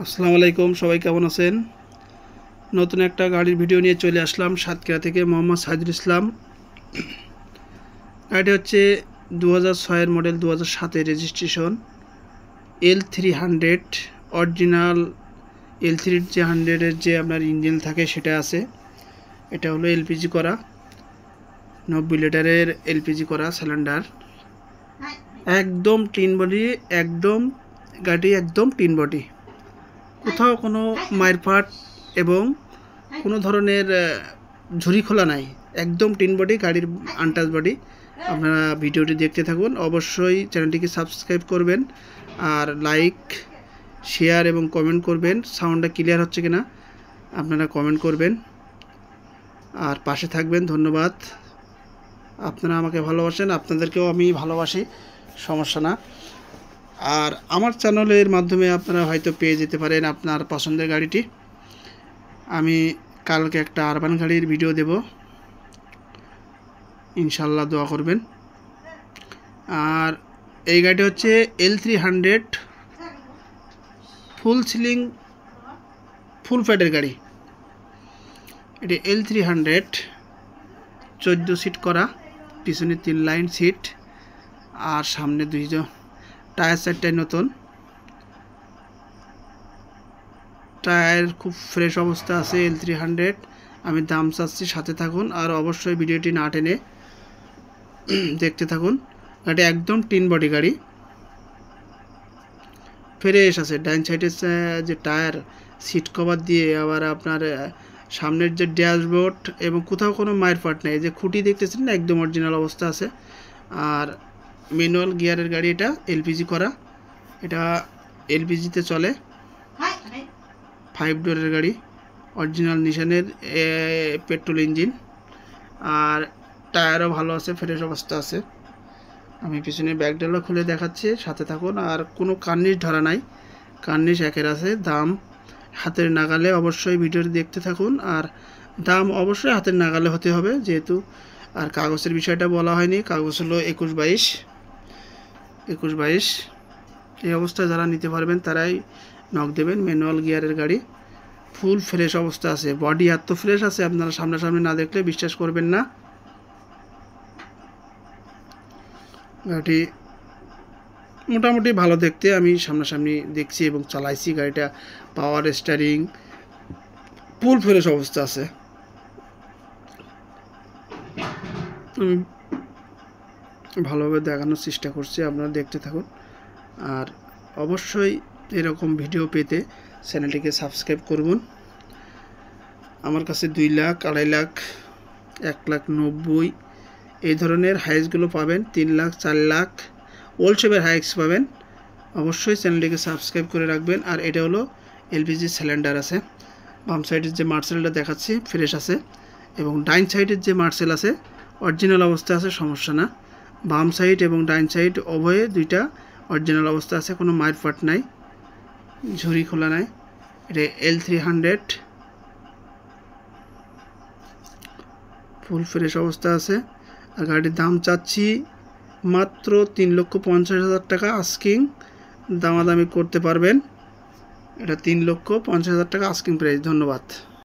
আসসালামু আলাইকুম, সবাই কেমন আছেন? নতুন একটা গাড়ির ভিডিও নিয়ে চলে আসলাম সাতক্ষীরা থেকে। মোহাম্মদ সাইদুল ইসলাম। গাড়িটি হচ্ছে 2006-এর মডেল, 2007-এর রেজিস্ট্রেশন, L300 অরিজিনাল। L3 যে 100-এর যে আপনার ইঞ্জিন থাকে সেটা আছে। এটা হলো এলপিজি করা, 90 লিটারের এলপিজি করা সিলিন্ডার। একদম টিন বডি, একদম গাড়ি একদম টিন বডি, কোথাও কোনো মারফাট এবং কোনো ধরনের ঝুরি খোলা নাই, একদম টিন বডি, গাড়ির আনটাচ বডি। আপনারা ভিডিওটি দেখতে থাকুন, অবশ্যই চ্যানেলটিকে সাবস্ক্রাইব করবেন আর লাইক, শেয়ার এবং কমেন্ট করবেন। সাউন্ডটা ক্লিয়ার হচ্ছে কিনা আপনারা কমেন্ট করবেন আর পাশে থাকবেন। ধন্যবাদ। আপনারা আমাকে ভালোবাসেন, আপনাদেরকেও আমি ভালোবাসি, সমস্যা না। আর আমার চ্যানেলের মাধ্যমে আপনারা হয়তো পেয়ে যেতে পারেন আপনার পছন্দের গাড়িটি। আমি কালকে একটা আরবান গাড়ির ভিডিও দেব, ইনশাল্লাহ দোয়া করবেন। আর এই গাড়িটি হচ্ছে L300 ফুল সিলিং ফুল ফ্যাটের গাড়ি। এটি L300 14 সিট করা, পিছনে 3 লাইন সিট আর সামনে 2 জন। টায়ার 4টাই নতুন, টায়ার খুব ফ্রেশ অবস্থা আছে। L300 আমি দাম চাচ্ছি, সাথে থাকুন আর অবশ্যই ভিডিওটি না টেনে দেখতে থাকুন। গাড়ি একদম টিন বডি গাড়ি, ফ্রেশ আছে। ডাইন সাইডের যে টায়ার, সিট কভার দিয়ে, আবার আপনার সামনের যে ড্যাশবোর্ড এবং কোথাও কোনো মায়ের পার্ট নেই। যে খুঁটি দেখতেছেন না, একদম অরিজিনাল অবস্থা আছে। আর ম্যানুয়াল গিয়ারের গাড়ি, এটা এলপিজি করা, এটা এলপিজিতে চলে। 5 ডোরের গাড়ি, অরিজিনাল নিশানের পেট্রোল ইঞ্জিন, আর টায়ারও ভালো আছে, ফ্রেশ অবস্থা আছে। আমি পিছনে ব্যাকডালা খুলে দেখাচ্ছি, সাথে থাকুন। আর কোনো কার্নিশ ধরা নাই, কার্নিশ একের আছে। দাম হাতের নাগালে, অবশ্যই ভিডিওটি দেখতে থাকুন। আর দাম অবশ্যই হাতের নাগালে হতে হবে যেহেতু। আর কাগজের বিষয়টা বলা হয়নি, কাগজ হলো 21-22। এই অবস্থায় যারা নিতে পারবেন তারাই নক দেবেন। ম্যানুয়াল গিয়ারের গাড়ি, ফুল ফ্রেশ অবস্থা আছে। বডি এত ফ্রেশ আছে, আপনারা সামনাসামনি না দেখলে বিশ্বাস করবেন না। গাড়িটি মোটামুটি ভালো দেখতে, আমি সামনাসামনি দেখছি এবং চালাইছি। গাড়িটা পাওয়ার স্টিয়ারিং, ফুল ফ্রেশ অবস্থা আছে। আমি ভালোভাবে দেখানোর চেষ্টা করছি, আপনারা দেখতে থাকুন। আর অবশ্যই এরকম ভিডিও পেতে চ্যানেলটিকে সাবস্ক্রাইব করুন। আমার কাছে 2 লাখ, 2.5 লাখ, 1,90,000 এই ধরনের হাইক্সগুলো পাবেন। 3 লাখ, 4 লাখ ওল্ড শেপের হাইক্স পাবেন। অবশ্যই চ্যানেলটিকে সাবস্ক্রাইব করে রাখবেন। আর এটা হলো এলপিজি সিলিন্ডার আছে। বাম সাইডের যে মার্সেলটা দেখাচ্ছি ফ্রেশ আছে, এবং ডাইন সাইডের যে মার্সেল আছে অরিজিনাল অবস্থা আছে, সমস্যা না। বাম সাইড এবং ডাইন সাইড উভয়ে 2টা অরিজিনাল অবস্থা আছে, কোনো মায়ের ফাট নাই, ঝুরি খোলা নাই। এটা L300 ফুল ফ্রেশ অবস্থা আছে। আর গাড়ির দাম চাচ্ছি মাত্র 3,50,000 টাকা আস্কিং। দামাদামি করতে পারবেন। এটা 3,50,000 টাকা আস্কিং প্রাইস। ধন্যবাদ।